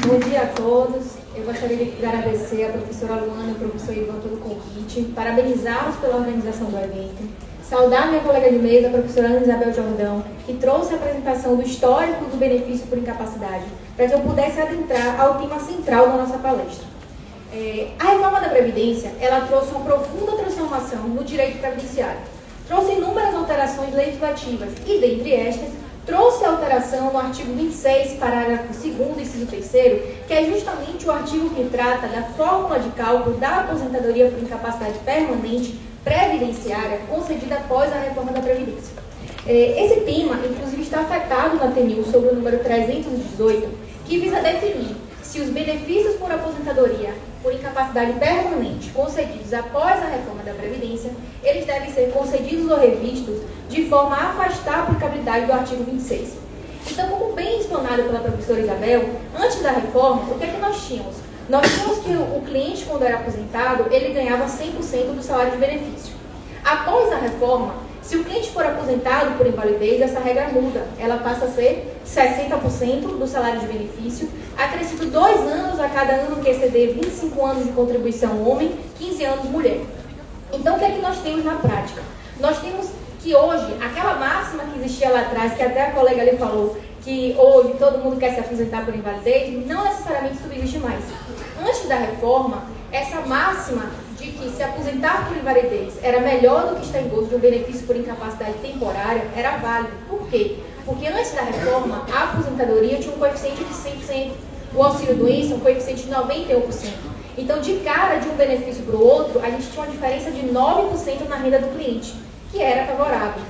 Bom dia a todos. Eu gostaria de agradecer à professora Luana e ao professor Ivan pelo convite, parabenizá-los pela organização do evento, saudar minha colega de mesa, a professora Ana Isabel Jordão, que trouxe a apresentação do histórico do benefício por incapacidade, para que eu pudesse adentrar ao tema central da nossa palestra. A reforma da Previdência, ela trouxe uma profunda transformação no direito previdenciário. Trouxe inúmeras alterações legislativas e, dentre estas, trouxe a alteração no artigo 26, parágrafo 2º, inciso 3º, que é justamente o artigo que trata da fórmula de cálculo da aposentadoria por incapacidade permanente previdenciária concedida após a reforma da Previdência. Esse tema, inclusive, está afetado na TNU sobre o número 318, que visa definir se os benefícios por aposentadoria por incapacidade permanente concedidos após a reforma da Previdência, eles devem ser concedidos ou revistos de forma a afastar a aplicabilidade do artigo 26. Então, como bem explanado pela professora Isabel, antes da reforma, o que é que nós tínhamos? Nós tínhamos que o cliente, quando era aposentado, ele ganhava 100% do salário de benefício. Após a reforma, se o cliente for aposentado por invalidez, essa regra muda. Ela passa a ser 60% do salário de benefício, acrescido 2 anos a cada ano que exceder 25 anos de contribuição homem, 15 anos mulher. Então, o que é que nós temos na prática? Nós temos que hoje, aquela máxima que existia lá atrás, que até a colega ali falou, que hoje todo mundo quer se aposentar por invalidez, não necessariamente isso existe mais. Antes da reforma, essa máxima de que se aposentar por invalidez era melhor do que estar em gozo de um benefício por incapacidade temporária era válido. Por quê? Porque antes da reforma, a aposentadoria tinha um coeficiente de 100%, o auxílio-doença um coeficiente de 91%. Então, de cara de um benefício para o outro, a gente tinha uma diferença de 9% na renda do cliente, que era favorável.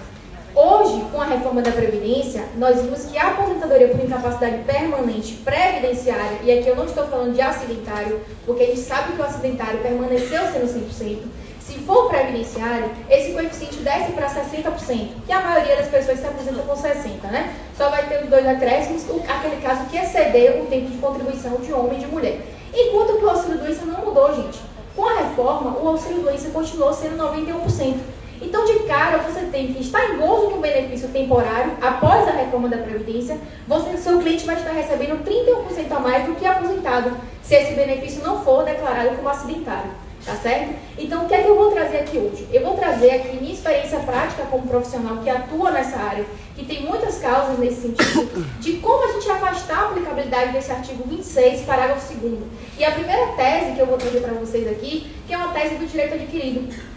Hoje, com a reforma da Previdência, nós vimos que a aposentadoria por incapacidade permanente previdenciária, e aqui eu não estou falando de acidentário, porque a gente sabe que o acidentário permaneceu sendo 100%, se for previdenciário, esse coeficiente desce para 60%, que a maioria das pessoas se aposenta com 60%, né? Só vai ter os 2 acréscimos, aquele caso que exceder o tempo de contribuição de homem e de mulher. Enquanto que o auxílio-doença não mudou, gente. Com a reforma, o auxílio-doença continuou sendo 91%. Então, de cara, você tem que estar em gozo de um benefício temporário após a reforma da Previdência, seu cliente vai estar recebendo 31% a mais do que aposentado, se esse benefício não for declarado como acidentário, tá certo? Então, o que é que eu vou trazer aqui hoje? Eu vou trazer aqui minha experiência prática como profissional que atua nessa área, que tem muitas causas nesse sentido, de como a gente afastar a aplicabilidade desse artigo 26, parágrafo 2º. E a primeira tese que eu vou trazer para vocês aqui, que é uma tese do direito adquirido.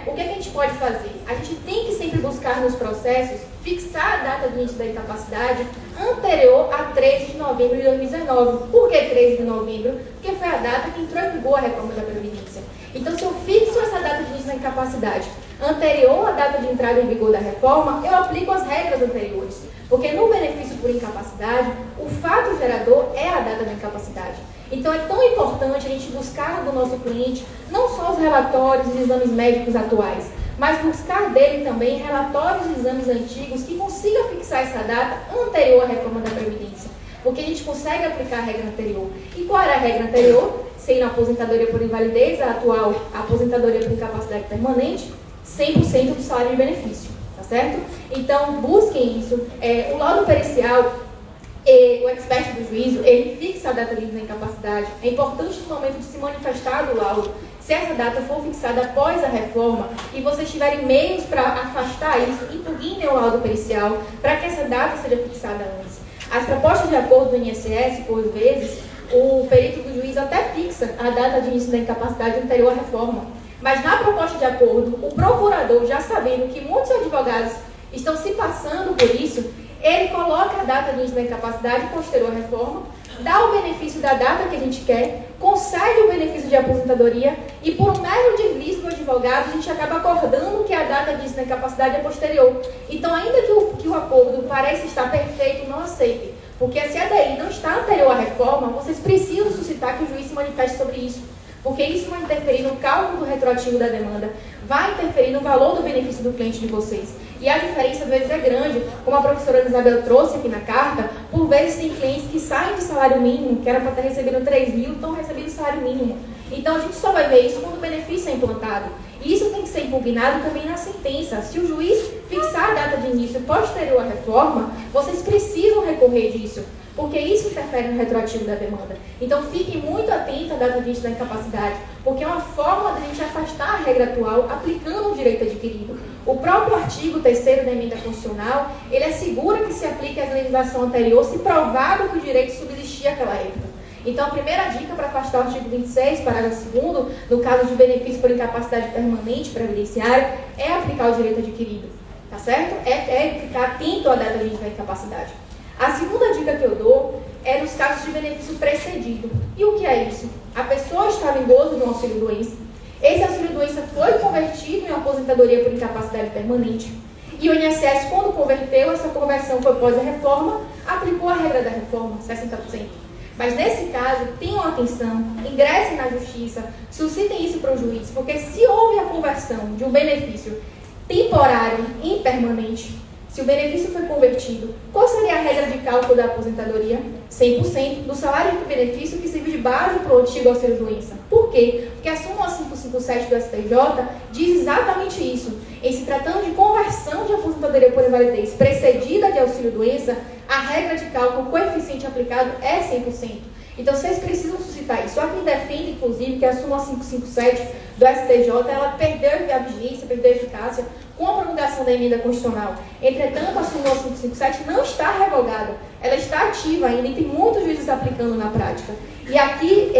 O que a gente pode fazer? A gente tem que sempre buscar nos processos fixar a data de início da incapacidade anterior a 13 de novembro de 2019. Por que 13 de novembro? Porque foi a data que entrou em vigor a reforma da Previdência. Então, se eu fixo essa data de início da incapacidade anterior à data de entrada em vigor da reforma, eu aplico as regras anteriores. Porque no benefício por incapacidade, o fato gerador é a data da incapacidade. Então, é tão importante a gente buscar do nosso cliente não só os relatórios e exames médicos atuais, mas buscar dele também relatórios e exames antigos que consiga fixar essa data anterior à reforma da Previdência. Porque a gente consegue aplicar a regra anterior. E qual era a regra anterior? Sendo a aposentadoria por invalidez, a atual aposentadoria por incapacidade permanente, 100% do salário de benefício, tá certo? Então, busquem isso. O laudo pericial, o expert do juízo, ele fixa a data livre da incapacidade. É importante no momento de se manifestar do laudo, se essa data for fixada após a reforma e vocês tiverem meios para afastar isso, impugnem o laudo pericial para que essa data seja fixada antes. As propostas de acordo do INSS, por vezes, o perito do juízo até fixa a data de início da incapacidade anterior à reforma. Mas na proposta de acordo, o procurador, já sabendo que muitos advogados estão se passando por isso, ele coloca a data de início da incapacidade posterior à reforma, dá o benefício da data que a gente quer, concede o benefício de aposentadoria e, por um mero deslize do advogado, a gente acaba acordando que a data de início da incapacidade é posterior. Então, ainda que o acordo pareça estar perfeito, não aceite. Porque se a DI não está anterior à reforma, vocês precisam suscitar que o juiz se manifeste sobre isso. Porque isso vai interferir no cálculo do retroativo da demanda, vai interferir no valor do benefício do cliente de vocês. E a diferença, às vezes, é grande. Como a professora Isabel trouxe aqui na carta, por vezes tem clientes que saem de salário mínimo, que era para estar recebendo 3 mil, estão recebendo salário mínimo. Então, a gente só vai ver isso quando o benefício é implantado. E isso tem que ser impugnado também na sentença. Se o juiz fixar a data de início posterior à reforma, vocês precisam recorrer disso. porque isso interfere no retroativo da demanda. Então, fiquem muito atentos à data de início da incapacidade, porque é uma forma de a gente afastar a regra atual aplicando o direito adquirido. O próprio artigo 3º da emenda constitucional, ele assegura que se aplique à legislação anterior se provado que o direito subsistia naquela época. Então, a primeira dica para afastar o artigo 26, parágrafo 2º, no caso de benefício por incapacidade permanente previdenciária, é aplicar o direito adquirido, tá certo? É ficar atento à data de início da incapacidade. A segunda dica que eu dou é nos casos de benefício precedido. E o que é isso? A pessoa estava em gozo de um auxílio-doença, esse auxílio-doença foi convertido em aposentadoria por incapacidade permanente, e o INSS, quando converteu, essa conversão foi após a reforma, aplicou a regra da reforma, 60%. Mas nesse caso, tenham atenção, ingressem na justiça, suscitem isso para o juiz, porque se houve a conversão de um benefício temporário em permanente, se o benefício foi convertido, qual seria a regra de cálculo da aposentadoria? 100% do salário do benefício que serviu de base para o antigo auxílio-doença. Por quê? Porque a súmula 557 do STJ diz exatamente isso. Em se tratando de conversão de aposentadoria por invalidez precedida de auxílio-doença, a regra de cálculo, o coeficiente aplicado é 100%. Então, vocês precisam suscitar isso. Só quem defende, inclusive, que a súmula 557 do STJ, ela perdeu a vigência, perdeu a eficácia com a promulgação da emenda constitucional. Entretanto, a súmula 557 não está revogada. Ela está ativa ainda e tem muitos juízes aplicando na prática. E aqui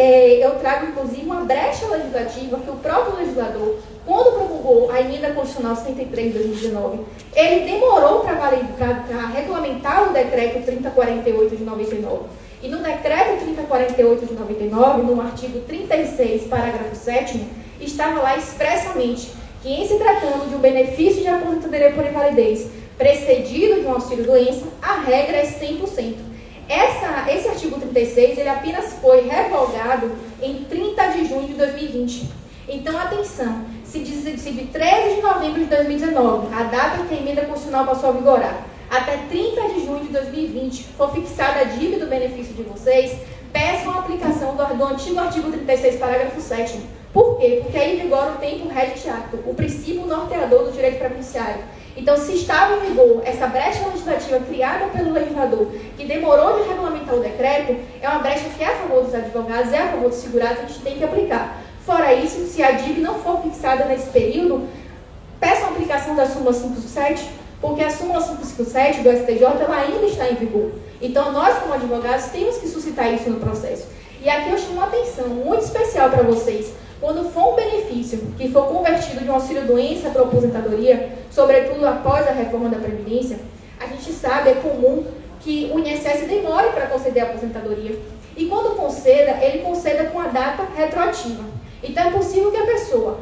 eu trago, inclusive, uma brecha legislativa que o próprio legislador, quando promulgou a emenda constitucional 73 de 2019, ele demorou para regulamentar o decreto 3048 de 99. E no decreto 3048 de 99, no artigo 36, parágrafo 7º, estava lá expressamente que, em se tratando de um benefício de aposentadoria por invalidez precedido de um auxílio-doença, a regra é 100%. Esse artigo 36, ele apenas foi revogado em 30 de junho de 2020. Então, atenção, se de 13 de novembro de 2019, a data em que a emenda constitucional passou a vigorar, até 30 de junho de 2020, for fixada a dívida do benefício de vocês, peçam a aplicação do antigo artigo 36, parágrafo 7º. Por quê? Porque aí vigora o tempo regit acto, o princípio norteador do direito previdenciário. Então, se estava em vigor essa brecha legislativa criada pelo legislador, que demorou de regulamentar o decreto, é uma brecha que é a favor dos advogados, é a favor dos segurados, a gente tem que aplicar. Fora isso, se a dívida não for fixada nesse período, peçam a aplicação da súmula 557, porque a súmula 557 do STJ ela ainda está em vigor. Então, nós, como advogados, temos que suscitar isso no processo. E aqui eu chamo uma atenção muito especial para vocês. Quando for um benefício que for convertido de um auxílio-doença para a aposentadoria, sobretudo após a reforma da Previdência, a gente sabe, é comum que o INSS demore para conceder a aposentadoria. E quando conceda, ele conceda com a data retroativa. Então, é possível que a pessoa,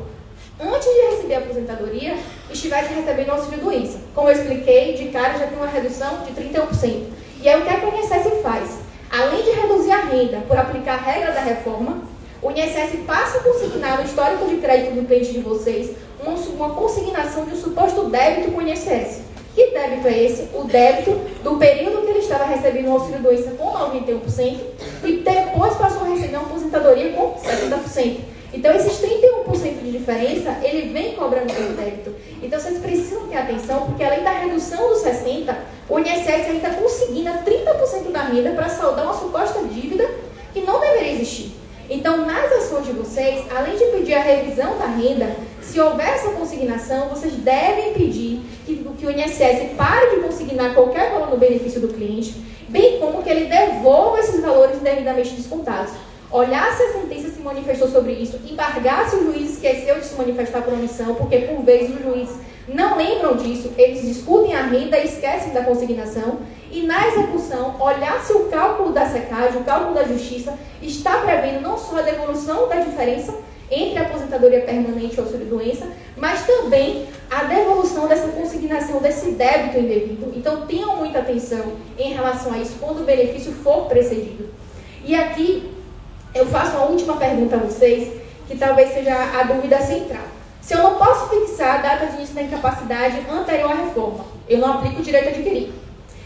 antes de receber a aposentadoria, estivesse recebendo auxílio-doença. Como eu expliquei, de cara já tem uma redução de 31%. E aí, o que o INSS faz? Além de reduzir a renda por aplicar a regra da reforma, o INSS passa a consignar no histórico de crédito do cliente de vocês uma consignação de um suposto débito com o INSS. Que débito é esse? O débito do período que ele estava recebendo o auxílio-doença com 91% e depois passou a receber uma aposentadoria com 70%. Então, esses 31% de diferença, ele vem cobrando pelo débito. Então, vocês precisam ter atenção, porque além da redução dos 60%, o INSS ainda consigna 30% da renda para saldar uma suposta dívida que não deveria existir. Então, nas ações de vocês, além de pedir a revisão da renda, se houver essa consignação, vocês devem pedir que o INSS pare de consignar qualquer valor no benefício do cliente, bem como que ele devolva esses valores devidamente descontados. Olhar se a sentença se manifestou sobre isso, embargar se o juiz esqueceu de se manifestar por omissão, porque por vezes os juízes não lembram disso, eles discutem a renda e esquecem da consignação. E na execução, olhar se o cálculo da SECAD, o cálculo da Justiça, está prevendo não só a devolução da diferença entre a aposentadoria permanente e o auxílio-doença, mas também a devolução dessa consignação, desse débito indevido. Então, tenham muita atenção em relação a isso quando o benefício for precedido. E aqui, eu faço uma última pergunta a vocês, que talvez seja a dúvida central. Se eu não posso fixar a data de início da incapacidade anterior à reforma, eu não aplico o direito adquirido.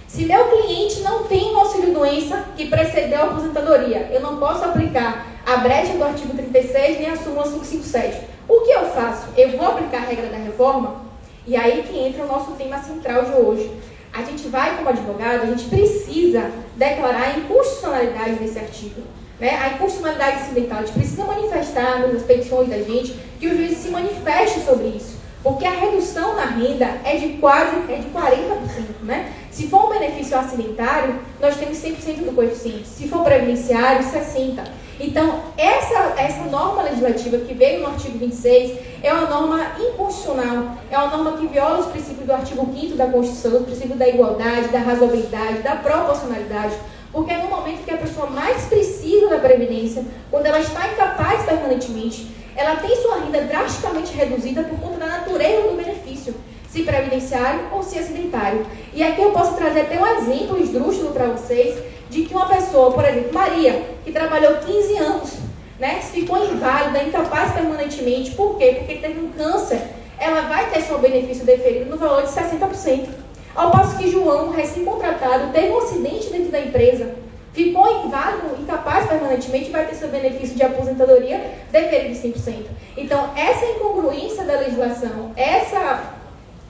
Se meu cliente não tem um auxílio-doença que precedeu a aposentadoria, eu não posso aplicar a brecha do artigo 36 nem a súmula 557. O que eu faço? Eu vou aplicar a regra da reforma? E aí que entra o nosso tema central de hoje. a gente vai, como advogado, a gente precisa declarar a inconstitucionalidade desse artigo. Né? A inconstitucionalidade incidental, a gente precisa manifestar nas petições da gente que o juiz se manifeste sobre isso. Porque a redução na renda é de 40%. Né? Se for um benefício acidentário, nós temos 100% do coeficiente. Se for previdenciário, 60%. Então, essa norma legislativa que veio no artigo 26 é uma norma inconstitucional, é uma norma que viola os princípios do artigo 5º da Constituição, os princípios da igualdade, da razoabilidade, da proporcionalidade, porque é no momento que a pessoa mais precisa da previdência, quando ela está incapaz permanentemente, ela tem sua renda drasticamente reduzida por conta da natureza do benefício, se previdenciário ou se acidentário. E aqui eu posso trazer até um exemplo esdrúxulo para vocês, de que uma pessoa, por exemplo, Maria, que trabalhou 15 anos, né, ficou inválida, incapaz permanentemente, por quê? Porque teve um câncer, ela vai ter seu benefício deferido no valor de 60%. Ao passo que João, recém-contratado, teve um acidente dentro da empresa, ficou inválido, incapaz permanentemente, vai ter seu benefício de aposentadoria deferido de 100%. Então, essa incongruência da legislação, essa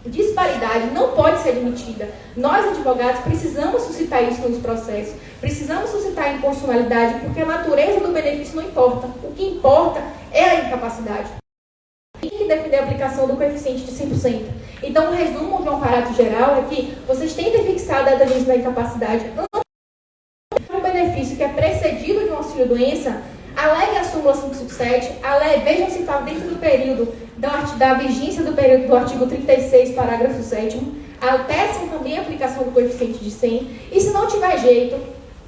disparidade não pode ser admitida. Nós, advogados, precisamos suscitar isso nos processos, precisamos suscitar a inconstitucionalidade, porque a natureza do benefício não importa. O que importa é a incapacidade. Tem que defender a aplicação do coeficiente de 100%. Então, o resumo de um aparato geral é que vocês têm que fixar a data de início da incapacidade antes do benefício que é precedido de um auxílio-doença, alegue a súmula 557, vejam se está dentro do período da vigência do período do artigo 36, parágrafo 7º, atestem também a aplicação do coeficiente de 100, e se não tiver jeito,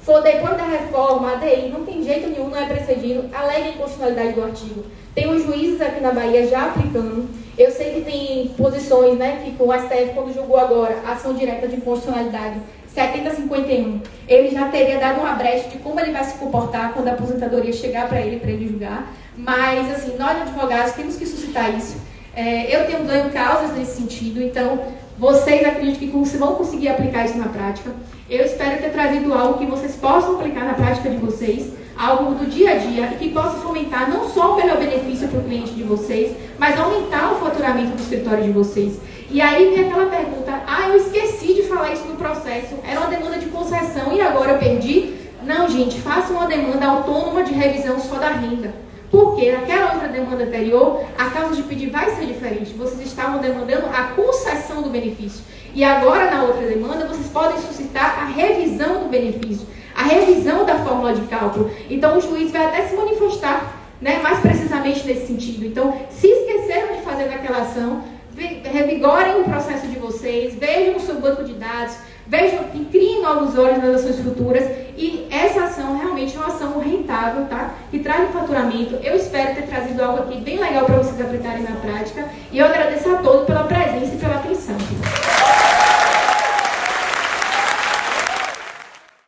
for depois da reforma, ADI, não tem jeito nenhum, não é precedido, alegue a inconstitucionalidade do artigo. Tem os juízes aqui na Bahia já aplicando. Eu sei que tem posições, né, que o STF, quando julgou agora a ação direta de inconstitucionalidade 7051, ele já teria dado uma brecha de como ele vai se comportar quando a aposentadoria chegar para ele julgar. Mas, assim, nós advogados temos que suscitar isso. Eu tenho ganho causas nesse sentido, então vocês acreditam que vão conseguir aplicar isso na prática. Eu espero ter trazido algo que vocês possam aplicar na prática de vocês, algo do dia a dia, e que possa fomentar não só o melhor benefício para o cliente de vocês, mas aumentar o faturamento do escritório de vocês. E aí vem aquela pergunta, eu esqueci de falar isso no processo, era uma demanda de concessão e agora eu perdi? Não, gente, faça uma demanda autônoma de revisão só da renda. Porque naquela outra demanda anterior, a causa de pedir vai ser diferente. Vocês estavam demandando a concessão do benefício. E agora, na outra demanda, vocês podem suscitar a revisão do benefício, a revisão da fórmula de cálculo. Então, o juiz vai até se manifestar, né, mais precisamente nesse sentido. Então, se esqueceram de fazer naquela ação, revigorem o processo de vocês, vejam o seu banco de dados, vejam e criem novos olhos nas ações futuras, e essa ação realmente é uma ação rentável, tá? Que traz um faturamento. Eu espero ter trazido algo aqui bem legal para vocês aplicarem na prática, e eu agradeço a todos.